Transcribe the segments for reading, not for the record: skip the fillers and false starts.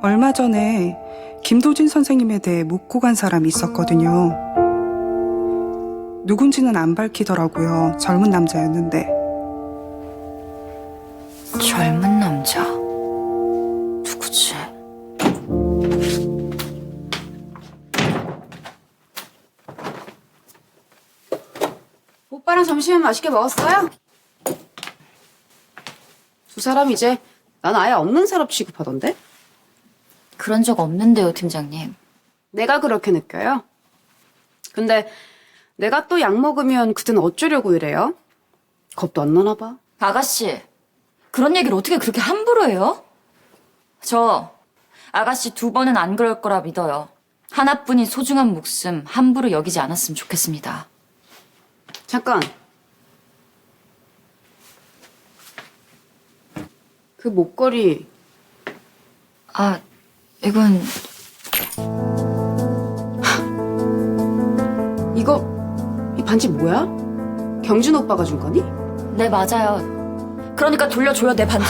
얼마 전에 김도진 선생님에 대해 묻고 간 사람이 있었거든요. 누군지는 안 밝히더라고요. 젊은 남자였는데. 젊은 남자? 누구지? 오빠랑 점심은 맛있게 먹었어요? 두 사람 이제 난 아예 없는 사람 취급하던데? 그런 적 없는데요, 팀장님. 내가 그렇게 느껴요. 근데 내가 또 약 먹으면 그땐 어쩌려고 이래요? 겁도 안 나나 봐. 아가씨, 그런 얘기를 어떻게 그렇게 함부로 해요? 저 아가씨 2번은 안 그럴 거라 믿어요. 하나뿐인 소중한 목숨 함부로 여기지 않았으면 좋겠습니다. 잠깐. 그 목걸이 아, 이건 이 반지 뭐야? 경준 오빠가 준 거니? 네, 맞아요. 그러니까 돌려줘요, 내 반지.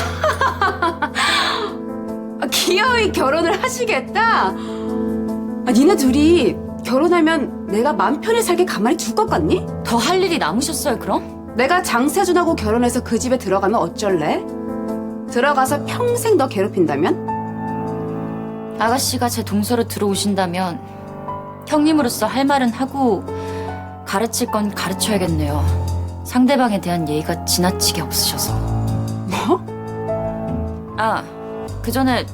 아, 기어이 결혼을 하시겠다? 아, 니네 둘이 결혼하면 내가 맘 편히 살게 가만히 둘 것 같니? 더 할 일이 남으셨어요, 그럼? 내가 장세준하고 결혼해서 그 집에 들어가면 어쩔래? 들어가서 평생 너 괴롭힌다면? 아가씨가 제 동서로 들어오신다면 형님으로서 할 말은 하고 가르칠 건 가르쳐야겠네요. 상대방에 대한 예의가 지나치게 없으셔서. 뭐? 아, 그 전에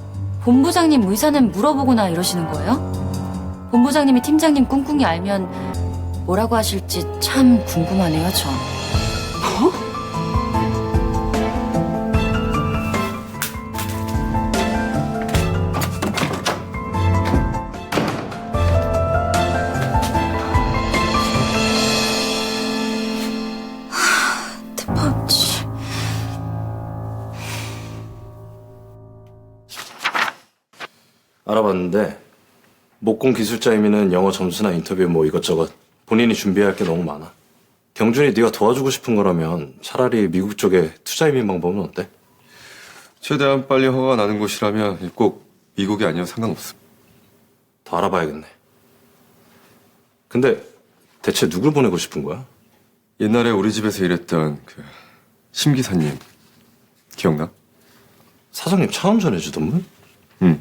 본부장님 의사는 물어보거나 이러시는 거예요? 본부장님이 팀장님 꿍꿍이 알면 뭐라고 하실지 참 궁금하네요, 전. 뭐? 대박지. 알아봤는데 목공 기술자 이미는 영어 점수나 인터뷰 뭐 이것저것 본인이 준비해야 할 게 너무 많아. 경준이 네가 도와주고 싶은 거라면 차라리 미국 쪽에 투자 이민 방법은 어때? 최대한 빨리 허가가 나는 곳이라면 꼭 미국이 아니어도 상관없어. 더 알아봐야겠네. 근데 대체 누굴 보내고 싶은 거야? 옛날에 우리 집에서 일했던 그 심 기사님 기억나? 사장님 차원 전해주던 분? 응.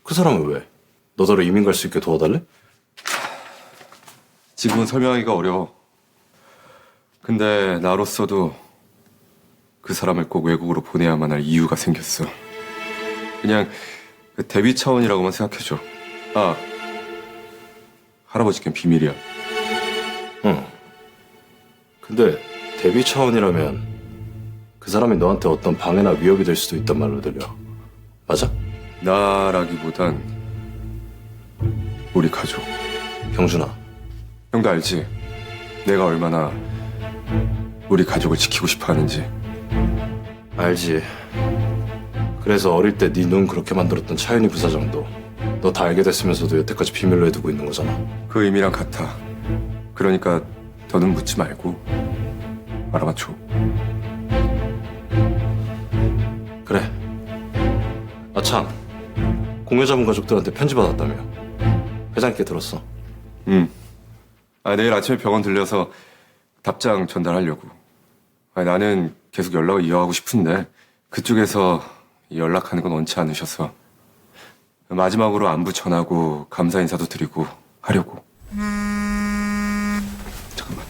그 사람은 왜? 너더러 이민 갈 수 있게 도와달래? 지금은 설명하기가 어려워. 근데 나로서도 그 사람을 꼭 외국으로 보내야만 할 이유가 생겼어. 그냥 그 대비 차원이라고만 생각해줘. 아, 할아버지께는 비밀이야. 응. 근데 대비 차원이라면 그 사람이 너한테 어떤 방해나 위협이 될 수도 있단 말로 들려. 맞아? 나라기보단 우리 가족. 경준아. 형도 알지? 내가 얼마나 우리 가족을 지키고 싶어 하는지. 알지. 그래서 어릴 때 네 눈 그렇게 만들었던 차윤희 부사장도 너 다 알게 됐으면서도 여태까지 비밀로 해두고 있는 거잖아. 그 의미랑 같아. 그러니까 더는 묻지 말고 알아맞혀. 그래. 아 참. 공여자분 가족들한테 편지 받았다며. 회장님께 들었어. 응. 아, 내일 아침에 병원 들려서 답장 전달하려고. 아, 나는 계속 연락을 이어가고 싶은데 그쪽에서 연락하는 건 원치 않으셔서 마지막으로 안부 전하고 감사 인사도 드리고 하려고. 잠깐만.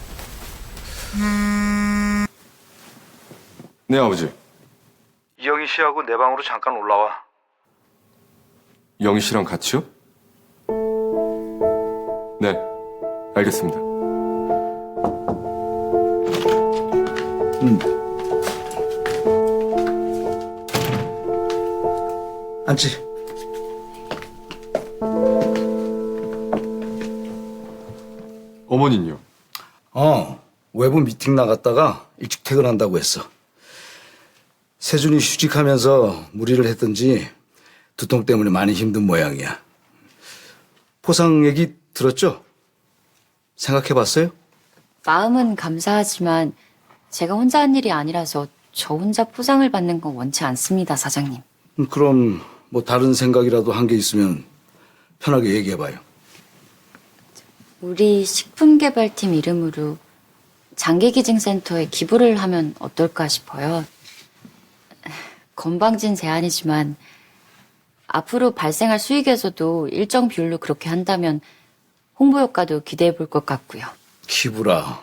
네, 아버지. 이영희 씨하고 내 방으로 잠깐 올라와. 영희 씨랑 같이요? 네, 알겠습니다. 앉지. 어머니는요? 외부 미팅 나갔다가 일찍 퇴근한다고 했어. 세준이 휴직하면서 무리를 했던지 두통 때문에 많이 힘든 모양이야. 포상 얘기 들었죠? 생각해봤어요? 마음은 감사하지만 제가 혼자 한 일이 아니라서 저 혼자 포상을 받는 건 원치 않습니다, 사장님. 그럼 뭐 다른 생각이라도 한 게 있으면 편하게 얘기해봐요. 우리 식품개발팀 이름으로 장기기증센터에 기부를 하면 어떨까 싶어요. 건방진 제안이지만 앞으로 발생할 수익에서도 일정 비율로 그렇게 한다면 홍보 효과도 기대해 볼 것 같고요. 기부라.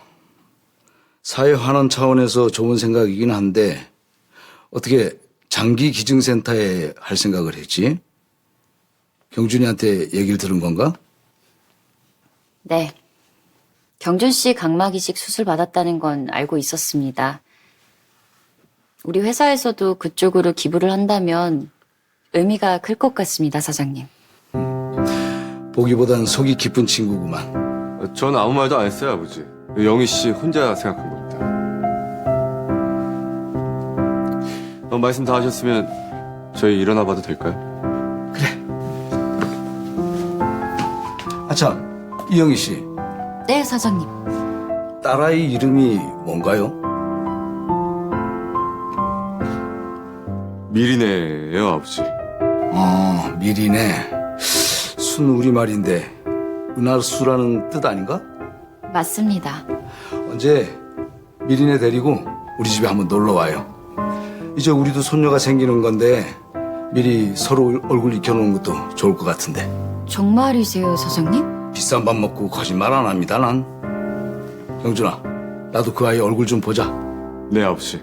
사회 환원 차원에서 좋은 생각이긴 한데 어떻게 장기기증센터에 할 생각을 했지? 경준이한테 얘기를 들은 건가? 네. 경준 씨 각막 이식 수술 받았다는 건 알고 있었습니다. 우리 회사에서도 그쪽으로 기부를 한다면 의미가 클 것 같습니다, 사장님. 보기보단 속이 깊은 친구구만. 전 아무 말도 안 했어요, 아버지. 영희 씨 혼자 생각한 겁니다. 말씀 다 하셨으면 저희 일어나 봐도 될까요? 아참, 이영희 씨. 네, 사장님. 딸아이 이름이 뭔가요? 미리네예요, 아버지. 미리네. 순 우리말인데 은하수라는 뜻 아닌가? 맞습니다. 언제 미리네 데리고 우리 집에 한번 놀러 와요. 이제 우리도 손녀가 생기는 건데 미리 서로 얼굴 익혀놓은 것도 좋을 것 같은데. 정말이세요, 사장님? 비싼 밥 먹고 거짓말 안 합니다, 난. 경준아, 나도 그 아이 얼굴 좀 보자. 네, 아버지.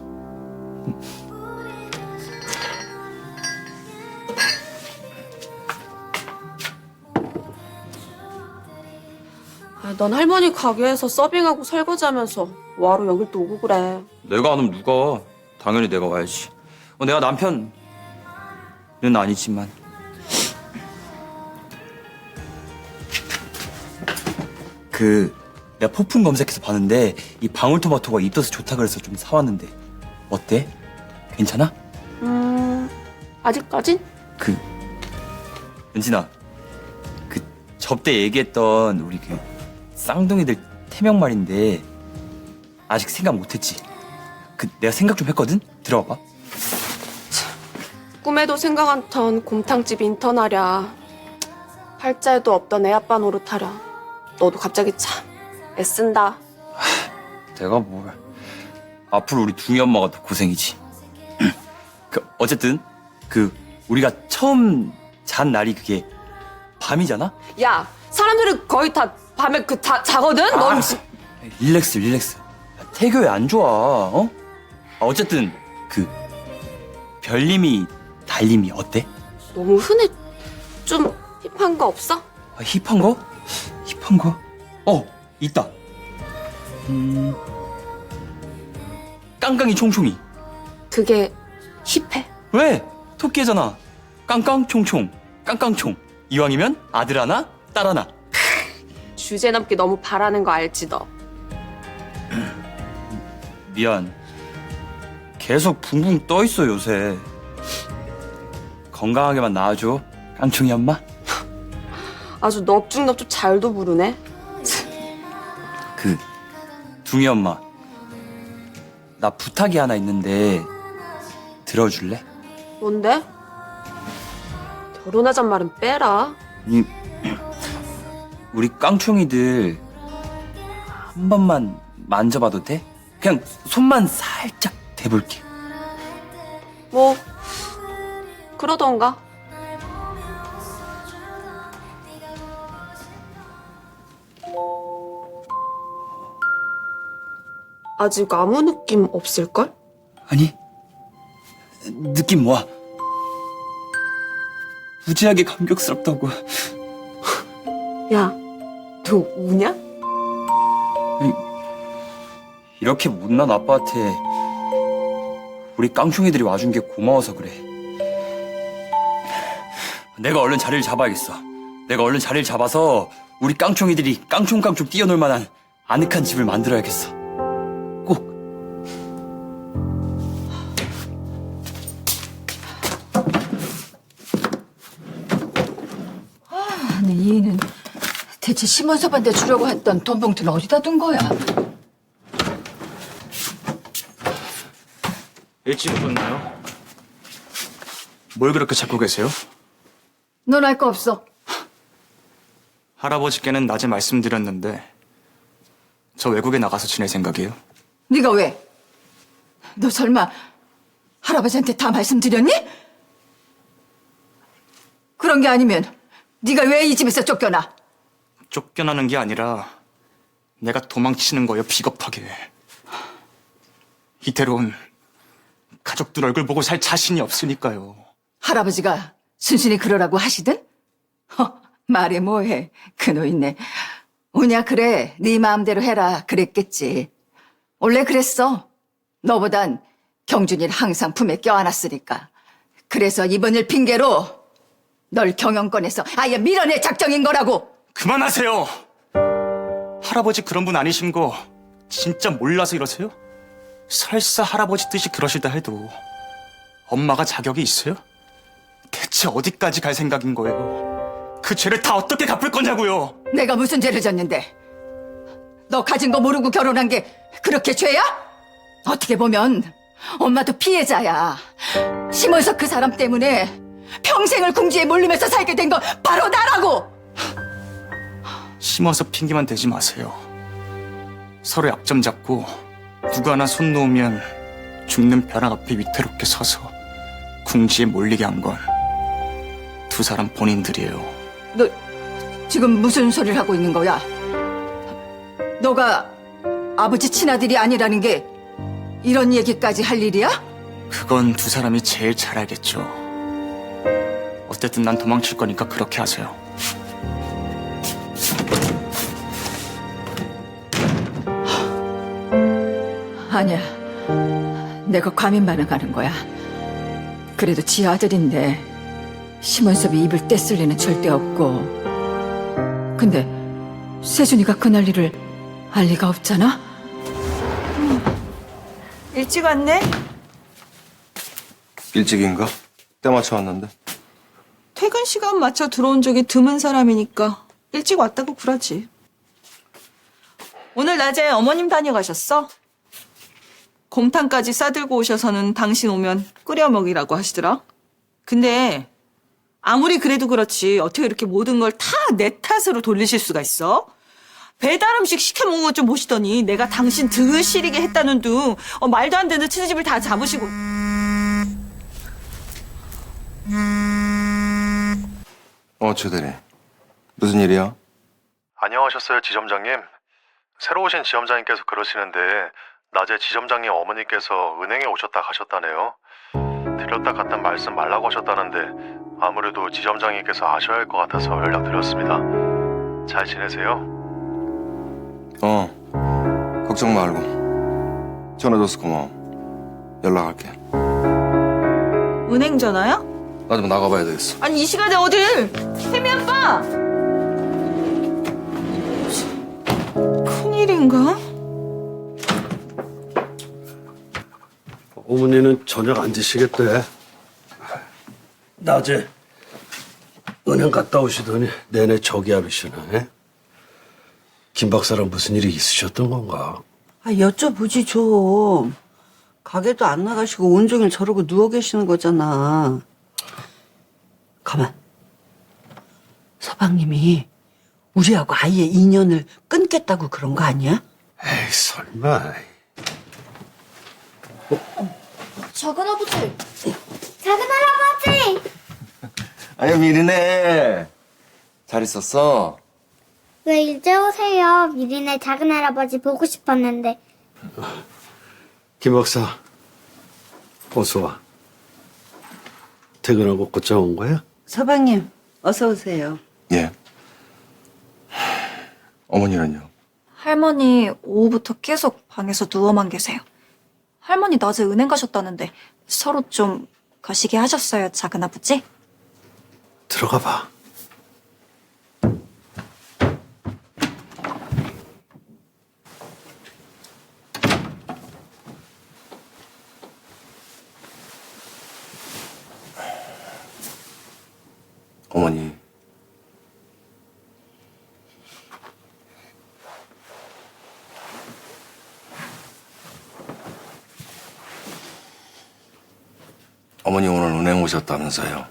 넌 할머니 가게에서 서빙하고 설거지하면서 뭐하러 여길 또 오고 그래. 내가 안 오면 누가? 당연히 내가 와야지. 내가 남편은 아니지만. 내가 폭풍 검색해서 봤는데 이 방울토마토가 입덧에 좋다 그래서 좀 사왔는데 어때? 괜찮아? 아직까진? 은진아, 접대 얘기했던 우리 쌍둥이들 태명 말인데 아직 생각 못했지? 내가 생각 좀 했거든? 들어봐. 꿈에도 생각 않던 곰탕집 인턴하랴. 팔자에도 없던 애 아빠 노릇하랴. 너도 갑자기 참 애쓴다. 내가 뭘. 앞으로 우리 둥이 엄마가 더 고생이지. 어쨌든 우리가 처음 잔 날이 그게 밤이잖아? 야, 사람들은 거의 다 밤에 자거든? 넌 릴렉스. 태교에 안 좋아, 어? 어쨌든 별님이 달님이 어때? 너무 흔해. 좀 힙한 거 없어? 힙한 거? 힙한 거? 있다. 깡깡이 총총이. 그게 힙해? 왜? 토끼잖아. 깡깡총총. 깡깡총. 이왕이면 아들 하나, 딸 하나. 주제 넘기 너무 바라는 거 알지 너? 미안. 계속 붕붕 떠 있어 요새. 건강하게만 나와줘. 깡총이 엄마. 아주 넙죽넙죽 잘도 부르네. 둥이 엄마. 나 부탁이 하나 있는데 들어줄래? 뭔데? 결혼하잔 말은 빼라. 우리 깡총이들 한 번만 만져봐도 돼? 그냥 손만 살짝 대볼게. 뭐 그러던가. 아직 아무 느낌 없을걸? 아니, 느낌 와. 무지하게 감격스럽다고. 야, 너 우냐? 이렇게 못난 아빠한테 우리 깡총이들이 와준 게 고마워서 그래. 내가 얼른 자리를 잡아야겠어. 내가 얼른 자리를 잡아서 우리 깡총이들이 깡총깡총 뛰어놀 만한 아늑한 집을 만들어야겠어. 꼭. 아니, 이는 대체 심원섭한테 주려고 했던 돈 봉투는 어디다 둔 거야? 일찍 오셨나요? 뭘 그렇게 찾고 계세요? 넌 알 거 없어. 할아버지께는 낮에 말씀드렸는데 저 외국에 나가서 지낼 생각이에요. 네가 왜? 너 설마 할아버지한테 다 말씀드렸니? 그런 게 아니면 네가 왜 이 집에서 쫓겨나? 쫓겨나는 게 아니라 내가 도망치는 거예요, 비겁하게. 이대로는 가족들 얼굴 보고 살 자신이 없으니까요. 할아버지가 순순히 그러라고 하시든? 말해 뭐해. 그 노인네. 오냐 그래. 네 마음대로 해라. 그랬겠지. 원래 그랬어. 너보단 경준이를 항상 품에 껴안았으니까. 그래서 이번 일 핑계로 널 경영권에서 아예 밀어낼 작정인 거라고. 그만하세요. 할아버지 그런 분 아니신 거 진짜 몰라서 이러세요? 설사 할아버지 뜻이 그러시다 해도 엄마가 자격이 있어요? 대체 어디까지 갈 생각인 거예요? 그 죄를 다 어떻게 갚을 거냐고요? 내가 무슨 죄를 졌는데? 너 가진 거 모르고 결혼한 게 그렇게 죄야? 어떻게 보면 엄마도 피해자야. 심어서 그 사람 때문에 평생을 궁지에 몰리면서 살게 된 거 바로 나라고! 심어서 핑계만 대지 마세요. 서로 약점 잡고 누구 하나 손 놓으면 죽는 벼락 앞에 위태롭게 서서 궁지에 몰리게 한 건 두 사람 본인들이에요. 너 지금 무슨 소리를 하고 있는 거야? 너가 아버지 친아들이 아니라는 게 이런 얘기까지 할 일이야? 그건 두 사람이 제일 잘 알겠죠. 어쨌든 난 도망칠 거니까 그렇게 하세요. 아니야. 내가 과민 반응하는 거야. 그래도 지 아들인데 심원섭이 입을 떼쓸 리는 절대 없고. 근데 세준이가 그 난리를 알 리가 없잖아? 일찍 왔네? 일찍인가? 때 맞춰 왔는데. 퇴근 시간 맞춰 들어온 적이 드문 사람이니까 일찍 왔다고 그러지. 오늘 낮에 어머님 다녀가셨어? 곰탕까지 싸들고 오셔서는 당신 오면 끓여 먹이라고 하시더라. 근데 아무리 그래도 그렇지 어떻게 이렇게 모든 걸 다 내 탓으로 돌리실 수가 있어? 배달 음식 시켜 먹은 것 좀 보시더니 내가 당신 등을 시리게 했다는 둥 말도 안 되는 트집을 다 잡으시고. 최 대리. 무슨 일이야? 안녕하셨어요, 지점장님. 새로 오신 지점장님께서 그러시는데 낮에 지점장님 어머니께서 은행에 오셨다 가셨다네요. 들렸다 갔다 말씀 말라고 하셨다는데 아무래도 지점장님께서 아셔야 할 것 같아서 연락드렸습니다. 잘 지내세요? 걱정 말고. 전화줘서 고마워. 연락할게. 은행 전화야? 나 좀 나가봐야 되겠어. 아니 이 시간에 어딜? 혜미 아빠! 큰일인가? 어머니는 저녁 안 드시겠대. 낮에 은행 갔다 오시더니 내내 저기압이시네. 김 박사랑 무슨 일이 있으셨던 건가? 여쭤보지 좀. 가게도 안 나가시고 온종일 저러고 누워 계시는 거잖아. 가만. 서방님이 우리하고 아예 인연을 끊겠다고 그런 거 아니야? 에이, 설마. 작은 아버지! 작은 할아버지! 아유, 미리네. 잘 있었어? 왜 이제 오세요? 미리네 작은 할아버지 보고 싶었는데. 김 박사, 어서 와. 퇴근하고 곧장 온 거야? 서방님, 어서 오세요. 예. 어머니는요? 할머니 오후부터 계속 방에서 누워만 계세요. 할머니 낮에 은행 가셨다는데 서로 좀 거시기 하셨어요, 작은 아버지? 들어가 봐. 어머니. 어머니 오늘 은행 오셨다면서요?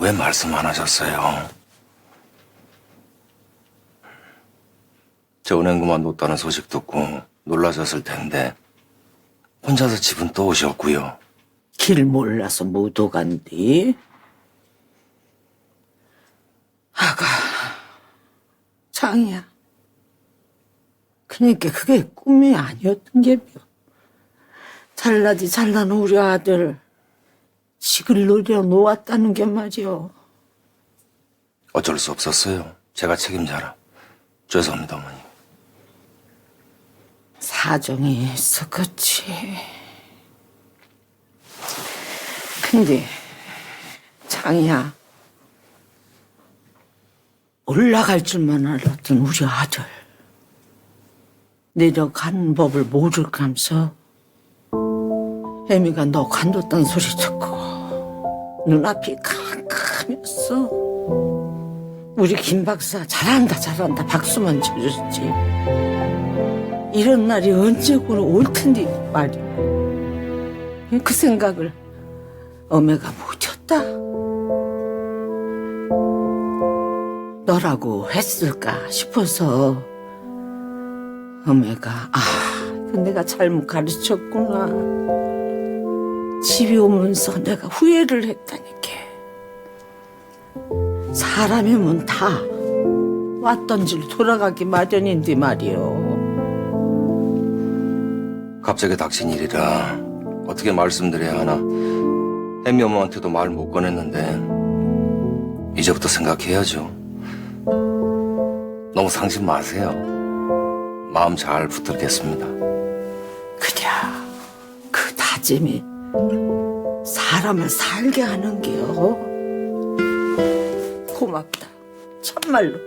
왜 말씀 안 하셨어요? 저 은행 그만뒀다는 소식 듣고 놀라셨을 텐데 혼자서 집은 또 오셨고요. 길 몰라서 못 오간디. 아가, 장이야. 그러니까 그게 꿈이 아니었던 게며. 잘나지 잘난 우리 아들 식을 노려 놓았다는 게 말이오. 어쩔 수 없었어요. 제가 책임져라. 죄송합니다, 어머니. 사정이 있었겠지. 근데 장이야, 올라갈 줄만 알았던 우리 아들 내려가는 법을 모를까면서 애미가 너 관뒀다는 소리 듣고 눈앞이 캄캄했어. 우리 김 박사 잘한다 박수만 쳐줬지. 이런 날이 언제고로 올 텐데 말이야. 그 생각을 어메가 못했다. 너라고 했을까 싶어서 어메가 그 내가 잘못 가르쳤구나. 집에 오면서 내가 후회를 했다니까. 사람이면 다 왔던 길 돌아가기 마련인데 말이요. 갑자기 닥친 일이라 어떻게 말씀드려야 하나 혜미 엄마한테도 말 못 꺼냈는데 이제부터 생각해야죠. 너무 상심 마세요. 마음 잘 붙들겠습니다. 그래, 그 다짐이 사람을 살게 하는 게요. 고맙다, 참말로.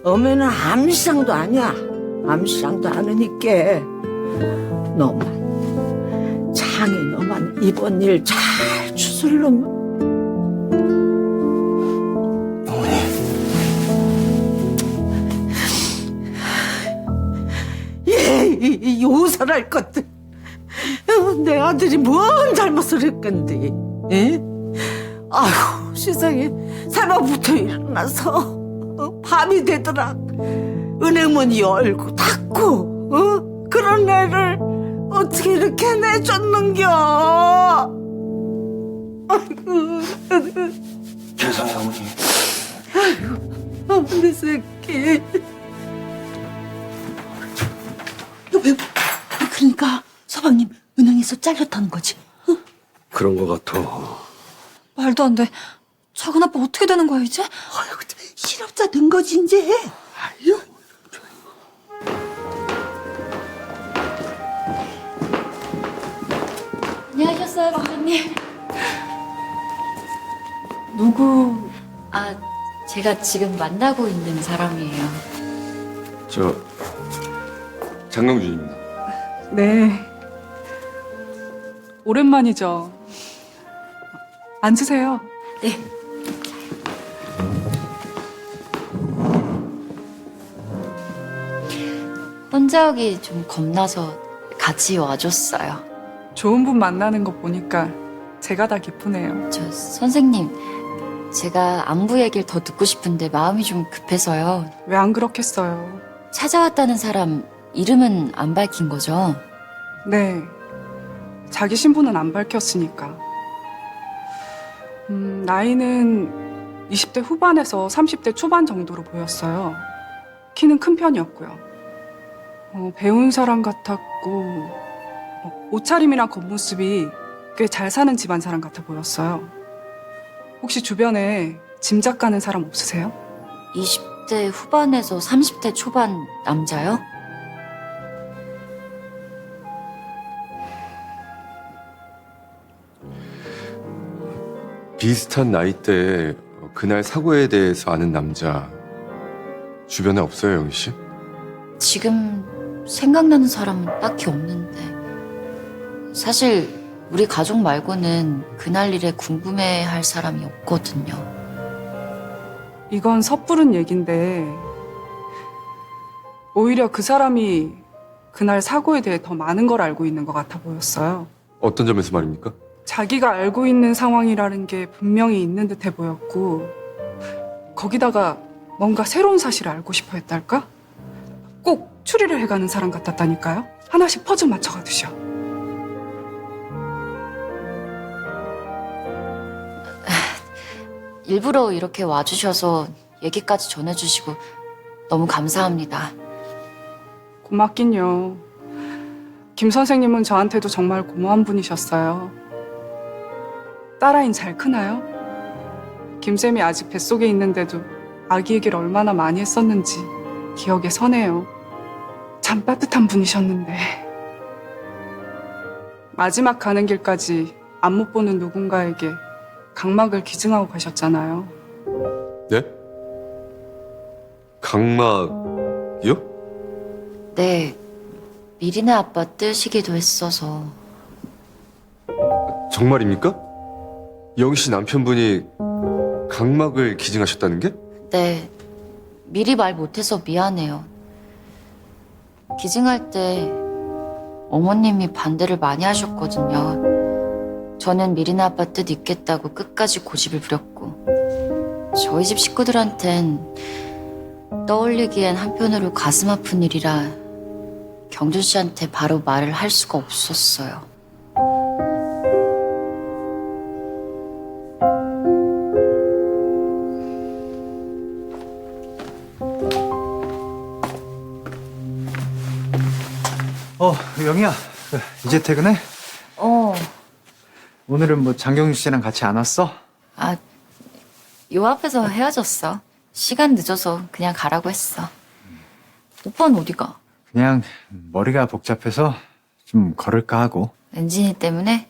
어머는 암시장도 아니야. 암시장도 않으니까 너만, 장이 너만 이번 일 잘 추슬르면. 요살할 것들. 내 아들이 뭔 잘못을 했건데. 에? 아휴, 세상에 새벽부터 일어나서 밤이 되더라. 은행문 열고 닫고 그런 애를 어떻게 이렇게 내줬는겨. 아이고. 죄송해요, 어머니. 아이고, 내 새끼. 그러니까 서방님 은행에서 잘렸다는 거지? 그런 것 같아. 말도 안 돼. 작은 아빠 어떻게 되는 거야 이제? 아이고, 실업자 된 거지 이제. 아유. 안녕하셨어요, 부장님. 누구? 제가 지금 만나고 있는 사람이에요. 저 장명준입니다. 네. 오랜만이죠. 앉으세요. 네. 혼자 오기 좀 겁나서 같이 와줬어요. 좋은 분 만나는 거 보니까 제가 다 기쁘네요. 저 선생님, 제가 안부 얘기를 더 듣고 싶은데 마음이 좀 급해서요. 왜 안 그렇겠어요? 찾아왔다는 사람 이름은 안 밝힌 거죠? 네. 자기 신분은 안 밝혔으니까. 나이는 20대 후반에서 30대 초반 정도로 보였어요. 키는 큰 편이었고요. 배운 사람 같았고, 옷차림이랑 겉모습이 꽤 잘 사는 집안 사람 같아 보였어요. 혹시 주변에 짐작 가는 사람 없으세요? 20대 후반에서 30대 초반 남자요? 비슷한 나이대에 그날 사고에 대해서 아는 남자 주변에 없어요, 영희 씨? 지금 생각나는 사람은 딱히 없는데. 사실 우리 가족 말고는 그날 일에 궁금해할 사람이 없거든요. 이건 섣부른 얘긴데 오히려 그 사람이 그날 사고에 대해 더 많은 걸 알고 있는 것 같아 보였어요. 어떤 점에서 말입니까? 자기가 알고 있는 상황이라는 게 분명히 있는 듯해 보였고, 거기다가 뭔가 새로운 사실을 알고 싶어 했달까? 꼭 추리를 해가는 사람 같았다니까요. 하나씩 퍼즐 맞춰가듯이요. 일부러 이렇게 와주셔서 얘기까지 전해주시고 너무 감사합니다. 고맙긴요. 김 선생님은 저한테도 정말 고마운 분이셨어요. 딸아이는 잘 크나요? 김쌤이 아직 뱃속에 있는데도 아기 얘기를 얼마나 많이 했었는지 기억에 서네요. 참 따뜻한 분이셨는데. 마지막 가는 길까지 안 못 보는 누군가에게 각막을 기증하고 가셨잖아요. 네? 각막이요? 네, 미리네 아빠 뜨시기도 했어서. 정말입니까? 영희 씨 남편분이 각막을 기증하셨다는 게? 네, 미리 말 못해서 미안해요. 기증할 때 어머님이 반대를 많이 하셨거든요. 저는 미리네 아빠 뜻 있겠다고 끝까지 고집을 부렸고, 저희 집 식구들한텐 떠올리기엔 한편으로 가슴 아픈 일이라 경준 씨한테 바로 말을 할 수가 없었어요. 영희야, 이제 퇴근해? 어, 오늘은 뭐 장경준 씨랑 같이 안 왔어? 요 앞에서 헤어졌어. 시간 늦어서 그냥 가라고 했어. 오빠는 어디가? 그냥 머리가 복잡해서 좀 걸을까 하고. 엔진이 때문에?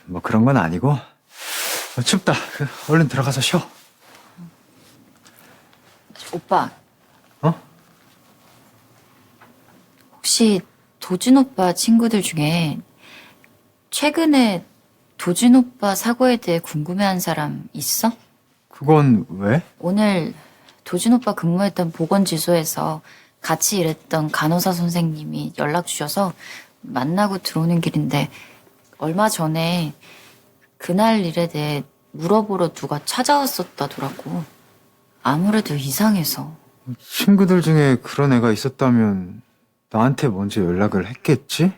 뭐 그런 건 아니고. 춥다. 얼른 들어가서 쉬어. 오빠. 어? 혹시 도준 오빠 친구들 중에 최근에 도준 오빠 사고에 대해 궁금해한 사람 있어? 그건 왜? 오늘 도준 오빠 근무했던 보건지소에서 같이 일했던 간호사 선생님이 연락 주셔서 만나고 들어오는 길인데, 얼마 전에 그날 일에 대해 물어보러 누가 찾아왔었다더라고. 아무래도 이상해서. 친구들 중에 그런 애가 있었다면 나한테 먼저 연락을 했겠지?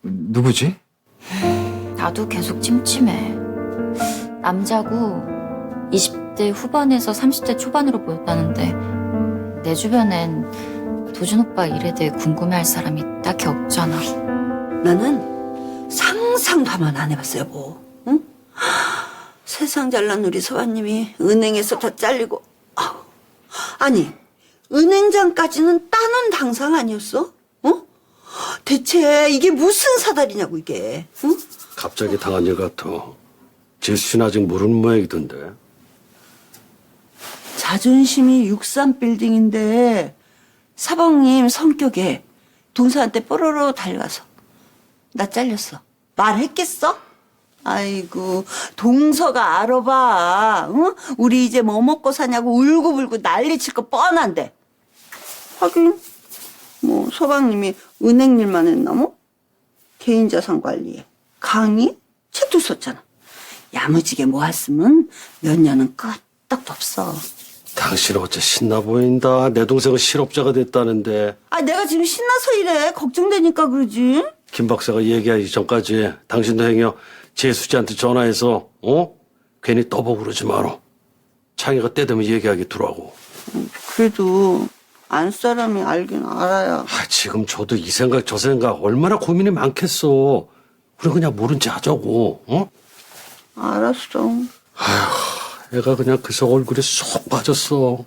누구지? 나도 계속 찜찜해. 남자고 20대 후반에서 30대 초반으로 보였다는데, 내 주변엔 도준 오빠 일에 대해 궁금해할 사람이 딱히 없잖아. 나는 상상도 하면 안 해봤어, 여보. 응? 세상 잘난 우리 서방님이 은행에서 다 잘리고. 아니, 은행장까지는 따는 당상 아니었어? 어? 대체 이게 무슨 사달이냐고, 이게. 응? 갑자기 당한 일 같아. 지수 씨는 아직 모르는 모양이던데. 자존심이 63빌딩인데 사방님 성격에 동서한테 뽀로로 달려가서 나 잘렸어. 말했겠어? 아이고, 동서가 알아봐. 응? 우리 이제 뭐 먹고 사냐고 울고불고 난리칠 거 뻔한데. 하긴 뭐 서방님이 은행 일만 했나 뭐? 개인자산 관리에 강의? 책도 썼잖아. 야무지게 모았으면 몇 년은 끄떡도 없어. 당신은 어째 신나 보인다. 내 동생은 실업자가 됐다는데. 아, 내가 지금 신나서 이래. 걱정되니까 그러지. 김 박사가 얘기하기 전까지 당신도 행여 재수지한테 전화해서 괜히 떠보고 그러지 마라. 창희가 때 되면 얘기하게 두라고. 그래도 안 사람이 알긴 알아야. 지금 저도 이 생각 저 생각 얼마나 고민이 많겠어. 우리 그냥 모른 체 하자고. 알았어. 애가 그냥 그새 얼굴에 쏙 빠졌어.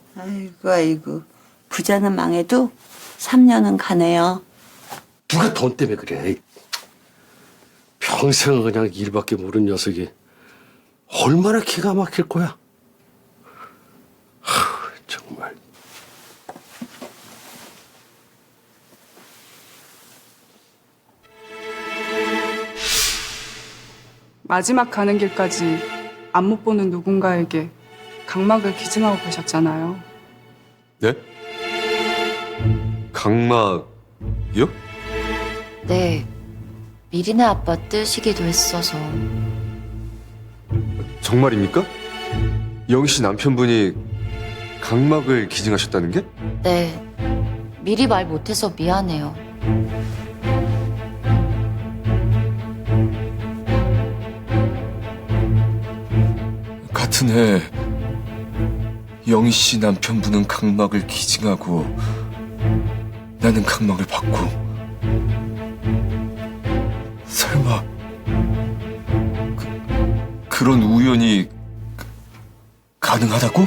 아이고. 부자는 망해도 3년은 가네요. 누가 돈 때문에 그래. 평생 그냥 일밖에 모르는 녀석이 얼마나 기가 막힐 거야. 정말. 마지막 가는 길까지 안 못 보는 누군가에게 각막을 기증하고 가셨잖아요. 네? 각막이요? 네, 미리네 아빠 뜻이기도 했어서. 정말입니까? 영희 씨 남편분이 각막을 기증하셨다는 게? 네. 미리 말 못해서 미안해요. 같은 해 영희 씨 남편분은 각막을 기증하고 나는 각막을 받고. 설마 그런 우연이 가능하다고?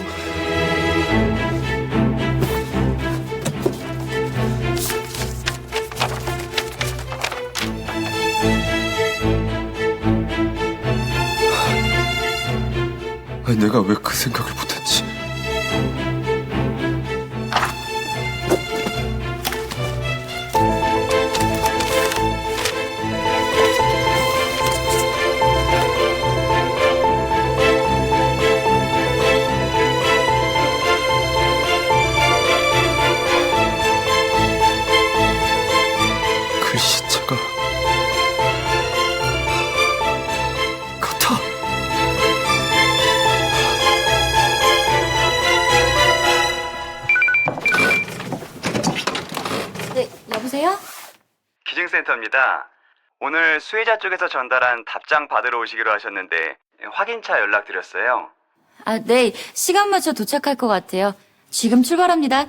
아니, 내가 왜 그 생각을 못했지? 글씨체가 같아. 네, 여보세요? 기증센터입니다. 오늘 수혜자 쪽에서 전달한 답장 받으러 오시기로 하셨는데 확인차 연락드렸어요. 아, 네. 시간 맞춰 도착할 것 같아요. 지금 출발합니다.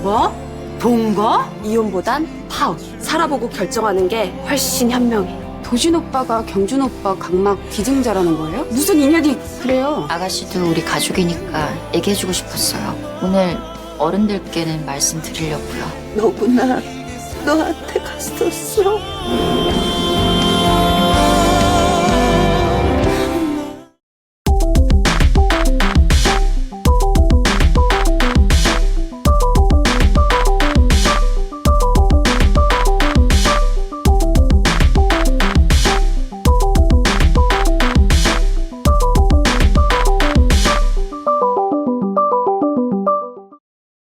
뭐? 본 거? 이혼보단 파업. 살아보고 결정하는 게 훨씬 현명해. 도진 오빠가 경준 오빠 각막 기증자라는 거예요? 무슨 인연이 그래요? 아가씨도 우리 가족이니까 얘기해주고 싶었어요. 오늘 어른들께는 말씀드리려고요. 너구나. 너한테 갔었어.